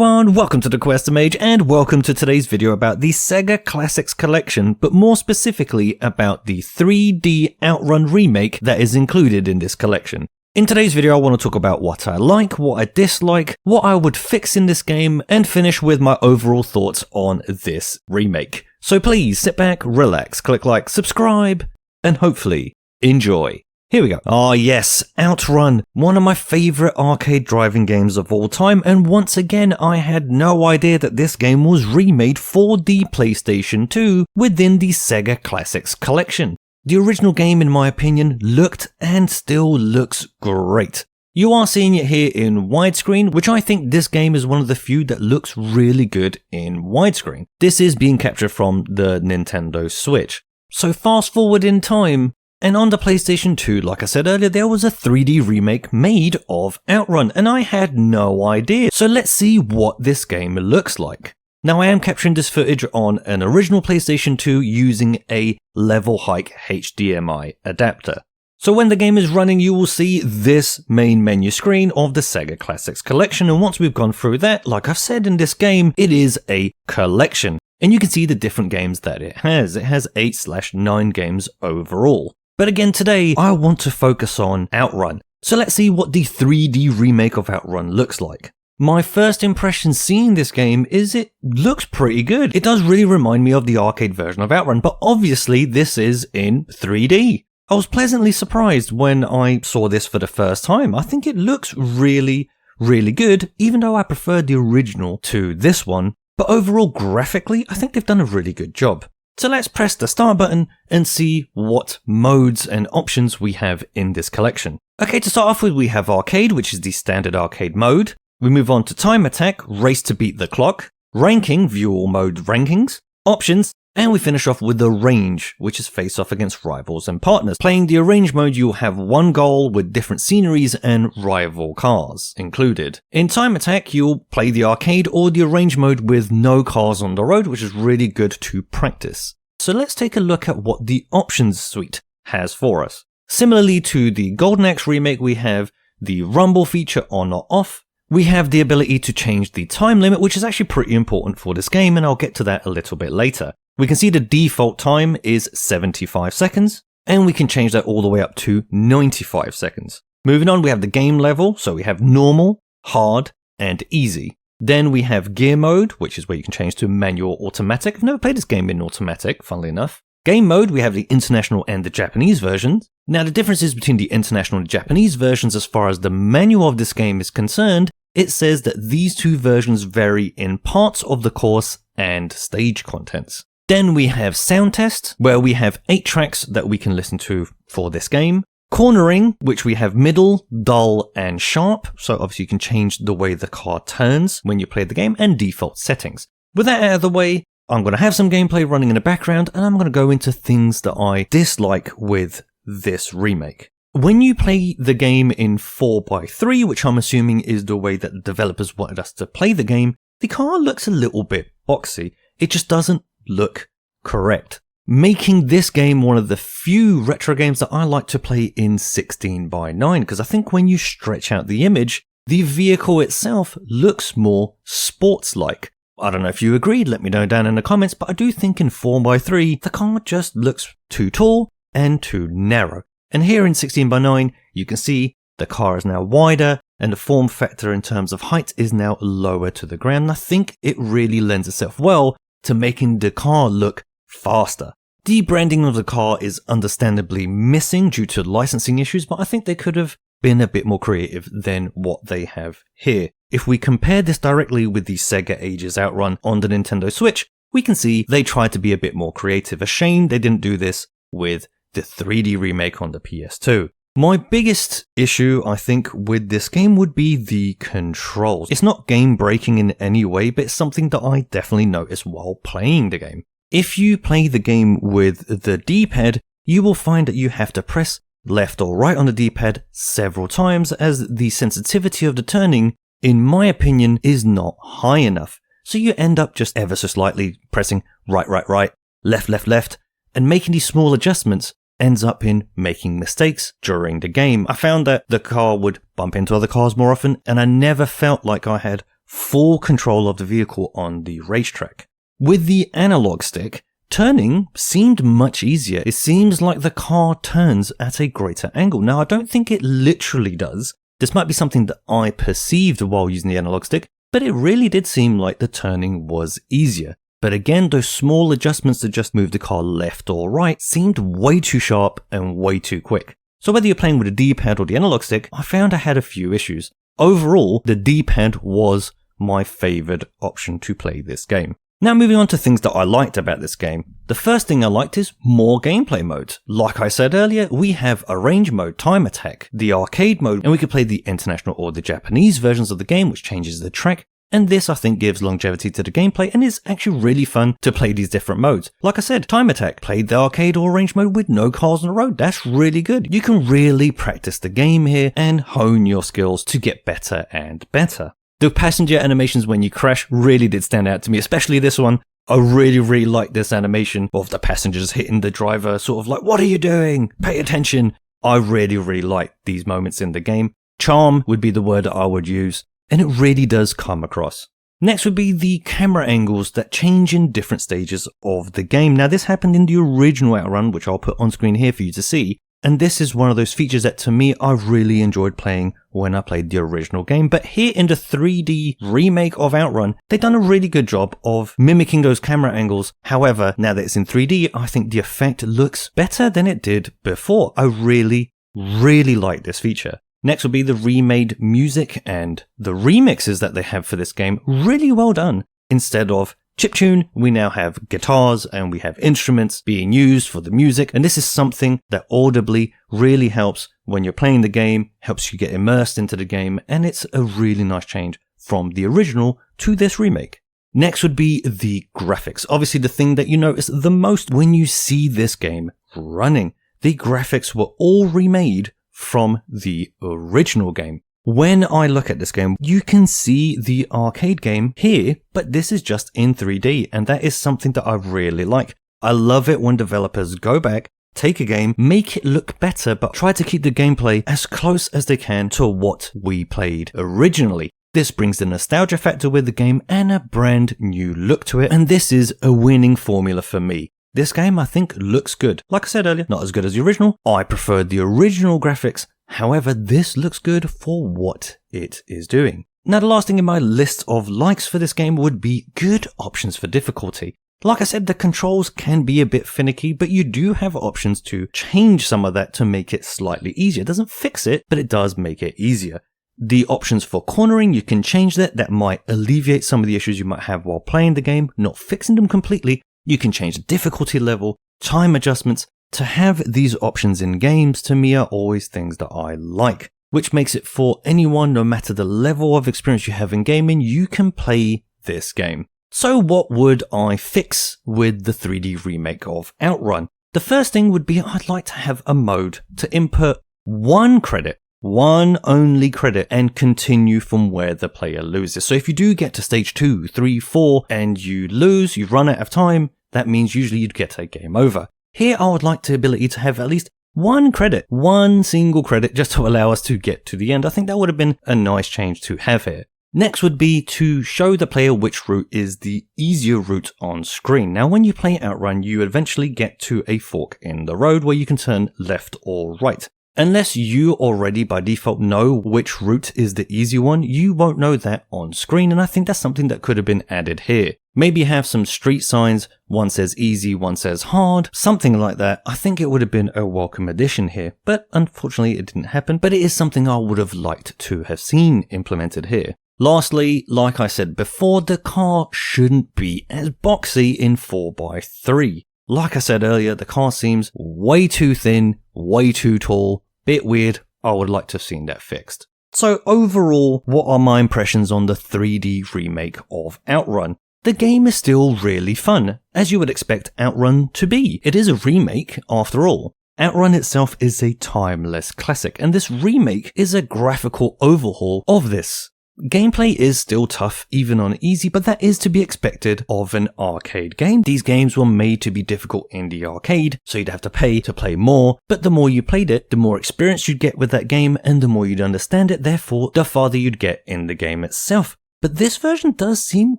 everyone, welcome to the QuesterMage and welcome to today's video about the SEGA Classics Collection, but more specifically about the 3D OutRun Remake that is included in this collection. In today's video I want to talk about what I like, what I dislike, what I would fix in this game, and finish with my overall thoughts on this remake. So please sit back, relax, click like, subscribe, and hopefully enjoy. Here we go. Ah yes, OutRun, one of my favourite arcade driving games of all time, and once again I had no idea that this game was remade for the PlayStation 2 within the SEGA Classics Collection. The original game, in my opinion, looked and still looks great. You are seeing it here in widescreen, which I think this game is one of the few that looks really good in widescreen. This is being captured from the Nintendo Switch. So fast forward in time, and on the PlayStation 2, like I said earlier, there was a 3D remake made of OutRun, and I had no idea. So let's see what this game looks like. Now I am capturing this footage on an original PlayStation 2 using a LevelHike HDMI adapter. So when the game is running, you will see this main menu screen of the SEGA Classics Collection, and once we've gone through that, like I've said in this game, it is a collection. And you can see the different games that it has. It has 8/9 games overall. But again today, I want to focus on OutRun. So let's see what the 3D remake of OutRun looks like. My first impression seeing this game is it looks pretty good. It does really remind me of the arcade version of OutRun, but obviously this is in 3D. I was pleasantly surprised when I saw this for the first time. I think it looks really good, even though I preferred the original to this one. But overall, graphically, I think they've done a really good job. So let's press the start button and see what modes and options we have in this collection. Okay, to start off with, we have arcade, which is the standard arcade mode. We move on to time attack, race to beat the clock, ranking, view all mode rankings, options, and we finish off with the range, which is face off against rivals and partners. Playing the arrange mode, you'll have one goal with different sceneries and rival cars included. In time attack, you'll play the arcade or the arrange mode with no cars on the road, which is really good to practice. So let's take a look at what the options suite has for us. Similarly to the Golden Axe remake, we have the rumble feature on or off. We have the ability to change the time limit, which is actually pretty important for this game, and I'll get to that a little bit later. We can see the default time is 75 seconds, and we can change that all the way up to 95 seconds. Moving on, we have the game level, so we have normal, hard, and easy. Then we have gear mode, which is where you can change to manual automatic. I've never played this game in automatic, funnily enough. Game mode, we have the international and the Japanese versions. Now the differences between the international and Japanese versions as far as the manual of this game is concerned, it says that these two versions vary in parts of the course and stage contents. Then we have sound test, where we have 8 tracks that we can listen to for this game. Cornering, which we have middle, dull, and sharp. So obviously you can change the way the car turns when you play the game, and default settings. With that out of the way, I'm going to have some gameplay running in the background, and I'm going to go into things that I dislike with this remake. When you play the game in 4:3, which I'm assuming is the way that the developers wanted us to play the game, the car looks a little bit boxy. It just doesn't look correct, making this game one of the few retro games that I like to play in 16:9, because I think when you stretch out the image, the vehicle itself looks more sports-like. I don't know if you agree, let me know down in the comments, but I do think in 4:3, the car just looks too tall and too narrow. And here in 16:9, you can see the car is now wider, and the form factor in terms of height is now lower to the ground. And I think it really lends itself well to making the car look faster. The branding of the car is understandably missing due to licensing issues, but I think they could have been a bit more creative than what they have here. If we compare this directly with the Sega Ages OutRun on the Nintendo Switch, we can see they tried to be a bit more creative. A shame they didn't do this with the 3D remake on the PS2. My biggest issue, I think, with this game would be the controls. It's not game breaking in any way, but it's something that I definitely noticed while playing the game. If you play the game with the D-pad, you will find that you have to press left or right on the D-pad several times, as the sensitivity of the turning, in my opinion, is not high enough. So you end up just ever so slightly pressing right, left, and making these small adjustments ends up in making mistakes during the game. I found that the car would bump into other cars more often, and I never felt like I had full control of the vehicle on the racetrack. With the analog stick, turning seemed much easier. It seems like the car turns at a greater angle. Now, I don't think it literally does. This might be something that I perceived while using the analog stick, but it really did seem like the turning was easier. But again, those small adjustments to just move the car left or right seemed way too sharp and way too quick. So whether you're playing with a D-pad or the analog stick, I found I had a few issues. Overall, the D-pad was my favourite option to play this game. Now moving on to things that I liked about this game. The first thing I liked is more gameplay modes. Like I said earlier, we have a range mode, time attack, the arcade mode, and we could play the international or the Japanese versions of the game, which changes the track. And this I think gives longevity to the gameplay and is actually really fun to play these different modes. Like I said, time attack, played the arcade or range mode with no cars on the road. That's really good. You can really practice the game here and hone your skills to get better and better. The passenger animations when you crash really did stand out to me, especially this one. I really liked this animation of the passengers hitting the driver, sort of like, what are you doing? Pay attention. I really liked these moments in the game. Charm would be the word that I would use, and it really does come across. Next would be the camera angles that change in different stages of the game. Now this happened in the original OutRun, which I'll put on screen here for you to see. And this is one of those features that to me I really enjoyed playing when I played the original game. But here in the 3D remake of OutRun, they've done a really good job of mimicking those camera angles. However, now that it's in 3D, I think the effect looks better than it did before. I really like this feature. Next will be the remade music and the remixes that they have for this game. Really well done. Instead of chiptune, we now have guitars and we have instruments being used for the music, and this is something that audibly really helps when you're playing the game, helps you get immersed into the game, and it's a really nice change from the original to this remake. Next would be the graphics. Obviously the thing that you notice the most when you see this game running. The graphics were all remade from the original game. When I look at this game, you can see the arcade game here, but this is just in 3D, and that is something that I really like. I love it when developers go back, take a game, make it look better, but try to keep the gameplay as close as they can to what we played originally. This brings the nostalgia factor with the game and a brand new look to it, and this is a winning formula for me. This game, I think, looks good. Like I said earlier, not as good as the original. I preferred the original graphics. However, this looks good for what it is doing. Now, the last thing in my list of likes for this game would be good options for difficulty. Like I said, the controls can be a bit finicky, but you do have options to change some of that to make it slightly easier. It doesn't fix it, but it does make it easier. The options for cornering, you can change that. That might alleviate some of the issues you might have while playing the game, not fixing them completely. You can change the difficulty level, time adjustments. To have these options in games, to me, are always things that I like, which makes it for anyone, no matter the level of experience you have in gaming, you can play this game. So what would I fix with the 3D remake of OutRun? The first thing would be I'd like to have a mode to input one credit, one only credit, and continue from where the player loses. So if you do get to stage 2, 3, 4, and you lose, you run out of time, that means usually you'd get a game over. Here I would like the ability to have at least one credit, one single credit, just to allow us to get to the end. I think that would have been a nice change to have here. Next would be to show the player which route is the easier route on screen. Now when you play OutRun, you eventually get to a fork in the road where you can turn left or right. Unless you already by default know which route is the easy one, you won't know that on screen, and I think that's something that could have been added here. Maybe have some street signs, one says easy, one says hard, something like that. I think it would have been a welcome addition here, but unfortunately it didn't happen, but it is something I would have liked to have seen implemented here. Lastly, like I said before, the car shouldn't be as boxy in 4x3. Like I said earlier, the car seems way too thin, way too tall, bit weird. I would like to have seen that fixed. So overall, what are my impressions on the 3D remake of OutRun? The game is still really fun, as you would expect OutRun to be. It is a remake after all. OutRun itself is a timeless classic, and this remake is a graphical overhaul of this. Gameplay is still tough, even on easy, but that is to be expected of an arcade game. These games were made to be difficult in the arcade, so you'd have to pay to play more, but the more you played it, the more experience you'd get with that game, and the more you'd understand it, therefore, the farther you'd get in the game itself. But this version does seem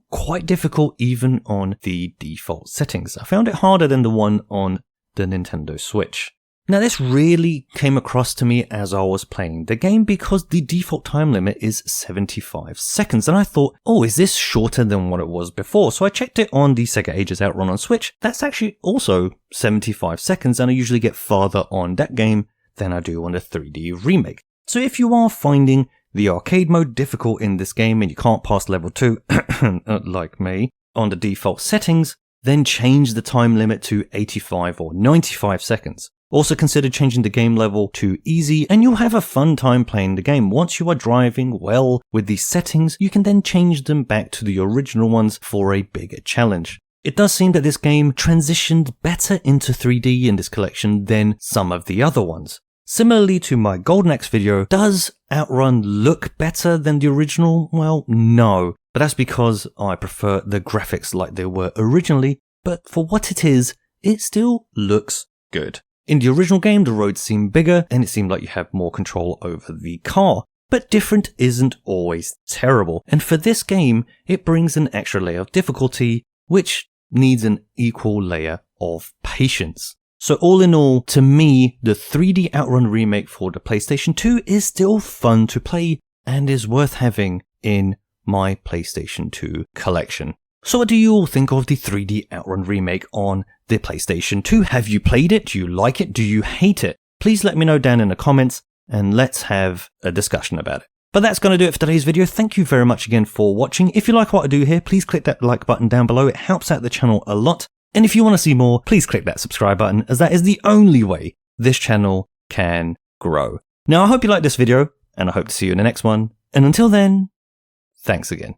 quite difficult even on the default settings. I found it harder than the one on the Nintendo Switch. Now this really came across to me as I was playing the game because the default time limit is 75 seconds and I thought, oh, is this shorter than what it was before? So I checked it on the Sega Ages OutRun on Switch. That's actually also 75 seconds and I usually get farther on that game than I do on the 3D remake. So if you are finding the arcade mode difficult in this game and you can't pass level 2, like me, on the default settings, then change the time limit to 85 or 95 seconds. Also consider changing the game level to easy and you'll have a fun time playing the game. Once you are driving well with these settings, you can then change them back to the original ones for a bigger challenge. It does seem that this game transitioned better into 3D in this collection than some of the other ones. Similarly to my Golden Axe video, does OutRun look better than the original? Well, no. But that's because I prefer the graphics like they were originally, but for what it is, it still looks good. In the original game, the roads seem bigger and it seemed like you have more control over the car. But different isn't always terrible. And for this game, it brings an extra layer of difficulty, which needs an equal layer of patience. So all in all, to me, the 3D OutRun remake for the PlayStation 2 is still fun to play and is worth having in my PlayStation 2 collection. So what do you all think of the 3D OutRun remake on the PlayStation 2? Have you played it? Do you like it? Do you hate it? Please let me know down in the comments and let's have a discussion about it. But that's going to do it for today's video. Thank you very much again for watching. If you like what I do here, please click that like button down below. It helps out the channel a lot. And if you want to see more, please click that subscribe button as that is the only way this channel can grow. Now I hope you liked this video and I hope to see you in the next one. And until then, thanks again.